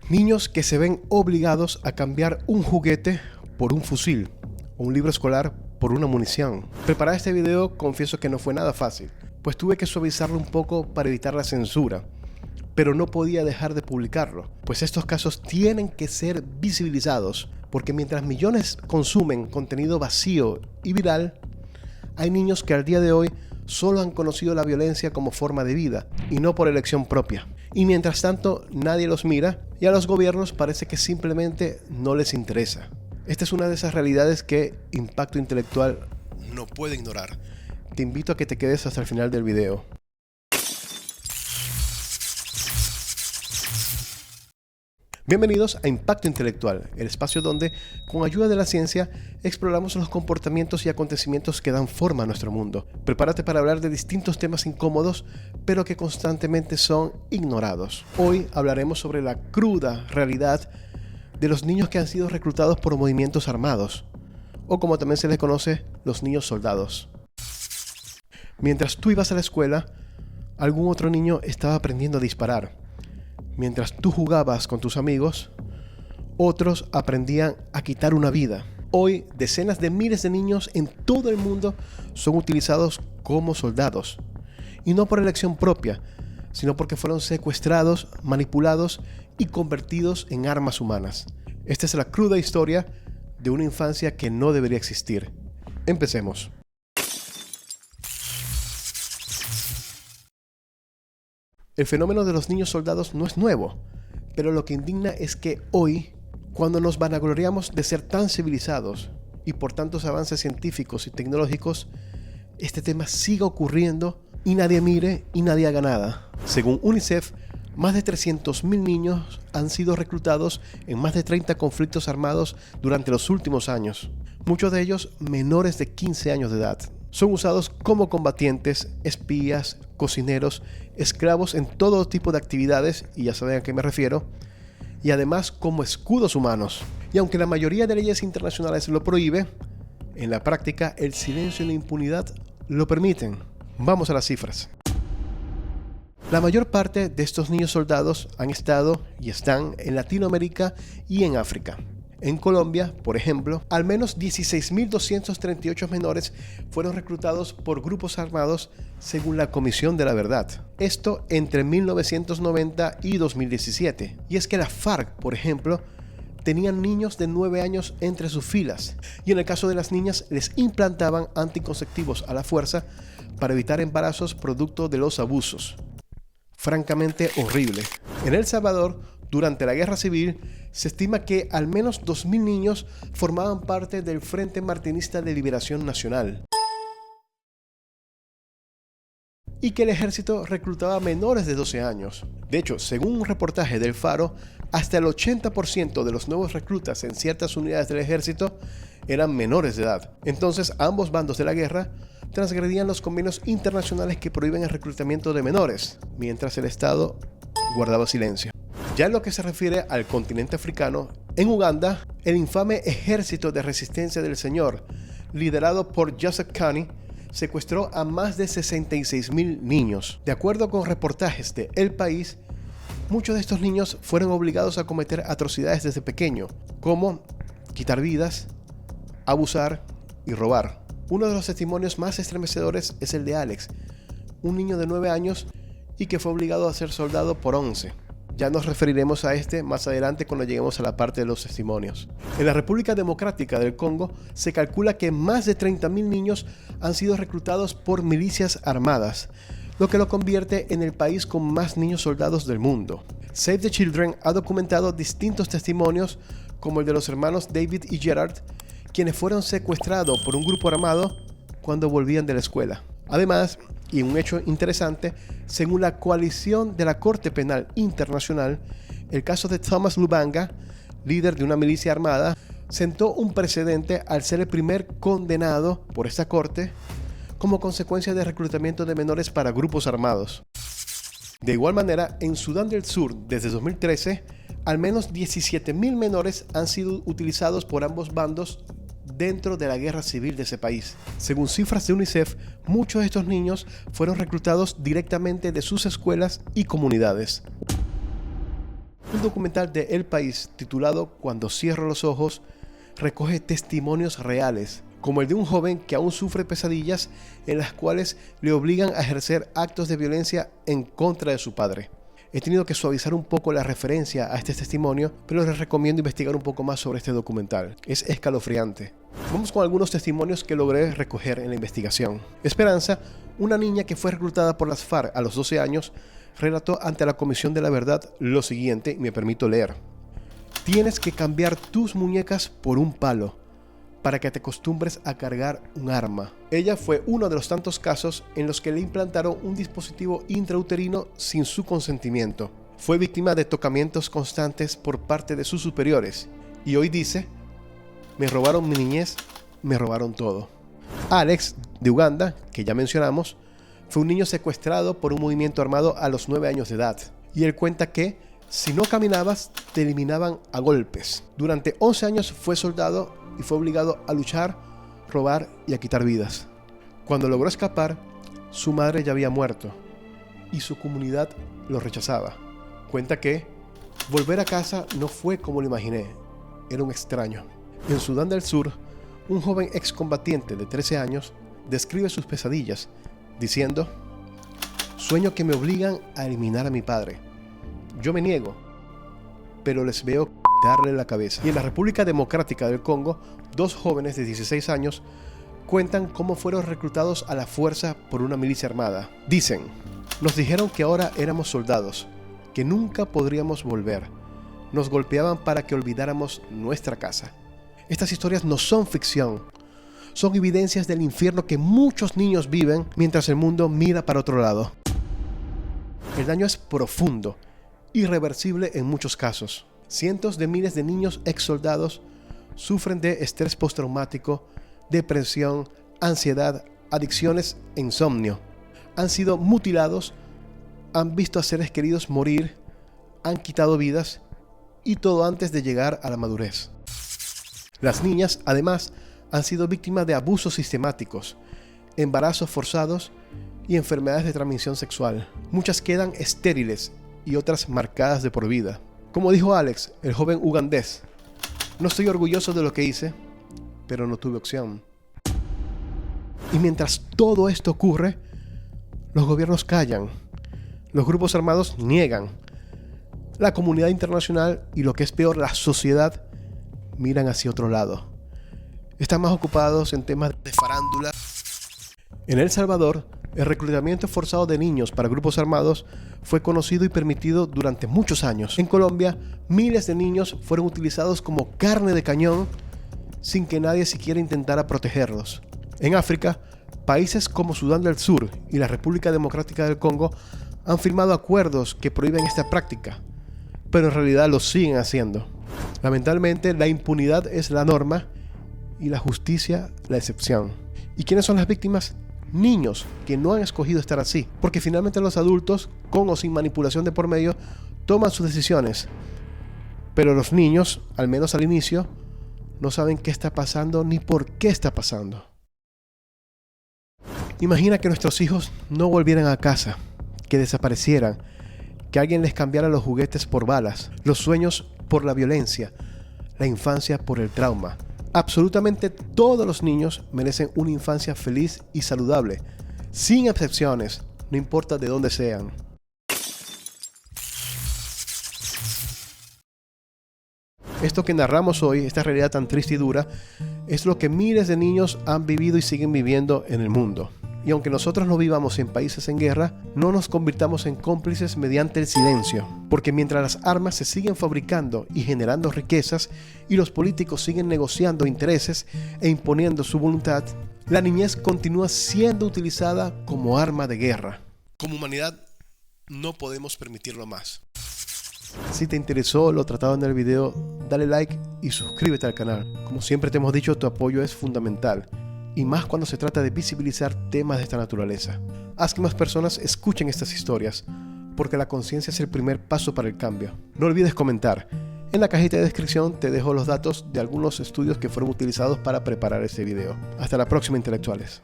Niños que se ven obligados a cambiar un juguete por un fusil o un libro escolar por una munición. Preparar este video confieso que no fue nada fácil, pues tuve que suavizarlo un poco para evitar la censura, pero no podía dejar de publicarlo, pues estos casos tienen que ser visibilizados, porque mientras millones consumen contenido vacío y viral, hay niños que al día de hoy solo han conocido la violencia como forma de vida y no por elección propia. Y mientras tanto nadie los mira y a los gobiernos parece que simplemente no les interesa. Esta es una de esas realidades que Impacto Intelectual no puede ignorar. Te invito a que te quedes hasta el final del video. Bienvenidos a Impacto Intelectual, el espacio donde, con ayuda de la ciencia, exploramos los comportamientos y acontecimientos que dan forma a nuestro mundo. Prepárate para hablar de distintos temas incómodos, pero que constantemente son ignorados. Hoy hablaremos sobre la cruda realidad de los niños que han sido reclutados por movimientos armados, o como también se les conoce, los niños soldados. Mientras tú ibas a la escuela, algún otro niño estaba aprendiendo a disparar. Mientras tú jugabas con tus amigos, otros aprendían a quitar una vida. Hoy, decenas de miles de niños en todo el mundo son utilizados como soldados. Y no por elección propia, sino porque fueron secuestrados, manipulados y convertidos en armas humanas. Esta es la cruda historia de una infancia que no debería existir. Empecemos. El fenómeno de los niños soldados no es nuevo, pero lo que indigna es que hoy, cuando nos vanagloriamos de ser tan civilizados y por tantos avances científicos y tecnológicos, este tema siga ocurriendo y nadie mire y nadie haga nada. Según UNICEF, más de 300.000 niños han sido reclutados en más de 30 conflictos armados durante los últimos años, muchos de ellos menores de 15 años de edad. Son usados como combatientes, espías, cocineros, esclavos en todo tipo de actividades, y ya saben a qué me refiero, y además como escudos humanos. Y aunque la mayoría de leyes internacionales lo prohíbe, en la práctica el silencio y la impunidad lo permiten. Vamos a las cifras. La mayor parte de estos niños soldados han estado y están en Latinoamérica y en África. En Colombia, por ejemplo, al menos 16.238 menores fueron reclutados por grupos armados según la Comisión de la Verdad. Esto entre 1990 y 2017. Y es que la FARC, por ejemplo, tenían niños de 9 años entre sus filas. Y en el caso de las niñas, les implantaban anticonceptivos a la fuerza para evitar embarazos producto de los abusos. Francamente horrible. En El Salvador, durante la Guerra Civil, se estima que al menos 2.000 niños formaban parte del Frente Martinista de Liberación Nacional y que el ejército reclutaba menores de 12 años. De hecho, según un reportaje del Faro, hasta el 80% de los nuevos reclutas en ciertas unidades del ejército eran menores de edad. Entonces, ambos bandos de la guerra transgredían los convenios internacionales que prohíben el reclutamiento de menores, mientras el Estado guardaba silencio. Ya en lo que se refiere al continente africano, en Uganda, el infame Ejército de Resistencia del Señor, liderado por Joseph Kony, secuestró a más de 66.000 niños. De acuerdo con reportajes de El País, muchos de estos niños fueron obligados a cometer atrocidades desde pequeño, como quitar vidas, abusar y robar. Uno de los testimonios más estremecedores es el de Alex, un niño de 9 años y que fue obligado a ser soldado por 11. Ya nos referiremos a este más adelante cuando lleguemos a la parte de los testimonios. En la República Democrática del Congo se calcula que más de 30.000 niños han sido reclutados por milicias armadas, lo que lo convierte en el país con más niños soldados del mundo. Save the Children ha documentado distintos testimonios, como el de los hermanos David y Gerard, quienes fueron secuestrados por un grupo armado cuando volvían de la escuela. Además, y un hecho interesante, según la coalición de la Corte Penal Internacional, el caso de Thomas Lubanga, líder de una milicia armada, sentó un precedente al ser el primer condenado por esta corte como consecuencia de reclutamiento de menores para grupos armados. De igual manera, en Sudán del Sur, desde 2013, al menos 17.000 menores han sido utilizados por ambos bandos dentro de la guerra civil de ese país. Según cifras de UNICEF, muchos de estos niños fueron reclutados directamente de sus escuelas y comunidades. Un documental de El País titulado Cuando cierro los ojos recoge testimonios reales, como el de un joven que aún sufre pesadillas en las cuales le obligan a ejercer actos de violencia en contra de su padre. He tenido que suavizar un poco la referencia a este testimonio, pero les recomiendo investigar un poco más sobre este documental. Es escalofriante. Vamos con algunos testimonios que logré recoger en la investigación. Esperanza, una niña que fue reclutada por las FARC a los 12 años, relató ante la Comisión de la Verdad lo siguiente, y me permito leer. Tienes que cambiar tus muñecas por un palo para que te acostumbres a cargar un arma. Ella fue uno de los tantos casos en los que le implantaron un dispositivo intrauterino sin su consentimiento. Fue víctima de tocamientos constantes por parte de sus superiores y hoy dice, me robaron mi niñez, me robaron todo. Alex, de Uganda, que ya mencionamos, fue un niño secuestrado por un movimiento armado a los 9 años de edad. Y él cuenta que, si no caminabas, te eliminaban a golpes. Durante 11 años fue soldado y fue obligado a luchar, robar y a quitar vidas. Cuando logró escapar, su madre ya había muerto y su comunidad lo rechazaba. Cuenta que volver a casa no fue como lo imaginé, era un extraño. En Sudán del Sur, un joven excombatiente de 13 años describe sus pesadillas, diciendo, sueño que me obligan a eliminar a mi padre. Yo me niego, pero les veo darle la cabeza. Y en la República Democrática del Congo, 2 jóvenes de 16 años cuentan cómo fueron reclutados a la fuerza por una milicia armada. Dicen, nos dijeron que ahora éramos soldados, que nunca podríamos volver. Nos golpeaban para que olvidáramos nuestra casa. Estas historias no son ficción, son evidencias del infierno que muchos niños viven mientras el mundo mira para otro lado. El daño es profundo, irreversible en muchos casos. Cientos de miles de niños exsoldados sufren de estrés postraumático, depresión, ansiedad, adicciones e insomnio. Han sido mutilados, han visto a seres queridos morir, han quitado vidas y todo antes de llegar a la madurez. Las niñas, además, han sido víctimas de abusos sistemáticos, embarazos forzados y enfermedades de transmisión sexual. Muchas quedan estériles y otras marcadas de por vida. Como dijo Alex, el joven ugandés, no estoy orgulloso de lo que hice, pero no tuve opción. Y mientras todo esto ocurre, los gobiernos callan, los grupos armados niegan, la comunidad internacional y lo que es peor, la sociedad, miran hacia otro lado. Están más ocupados en temas de farándula. En El Salvador, el reclutamiento forzado de niños para grupos armados fue conocido y permitido durante muchos años. En Colombia, miles de niños fueron utilizados como carne de cañón sin que nadie siquiera intentara protegerlos. En África, países como Sudán del Sur y la República Democrática del Congo han firmado acuerdos que prohíben esta práctica, pero en realidad lo siguen haciendo. Lamentablemente, la impunidad es la norma y la justicia la excepción. ¿Y quiénes son las víctimas? Niños que no han escogido estar así, porque finalmente los adultos, con o sin manipulación de por medio, toman sus decisiones. Pero los niños, al menos al inicio, no saben qué está pasando ni por qué está pasando. Imagina que nuestros hijos no volvieran a casa, que desaparecieran, que alguien les cambiara los juguetes por balas, los sueños por la violencia, la infancia por el trauma. Absolutamente todos los niños merecen una infancia feliz y saludable, sin excepciones, no importa de dónde sean. Esto que narramos hoy, esta realidad tan triste y dura, es lo que miles de niños han vivido y siguen viviendo en el mundo. Y aunque nosotros no vivamos en países en guerra, no nos convirtamos en cómplices mediante el silencio. Porque mientras las armas se siguen fabricando y generando riquezas y los políticos siguen negociando intereses e imponiendo su voluntad, la niñez continúa siendo utilizada como arma de guerra. Como humanidad no podemos permitirlo más. Si te interesó lo tratado en el video, dale like y suscríbete al canal. Como siempre te hemos dicho, tu apoyo es fundamental. Y más cuando se trata de visibilizar temas de esta naturaleza. Haz que más personas escuchen estas historias, porque la conciencia es el primer paso para el cambio. No olvides comentar. En la cajita de descripción te dejo los datos de algunos estudios que fueron utilizados para preparar este video. Hasta la próxima, intelectuales.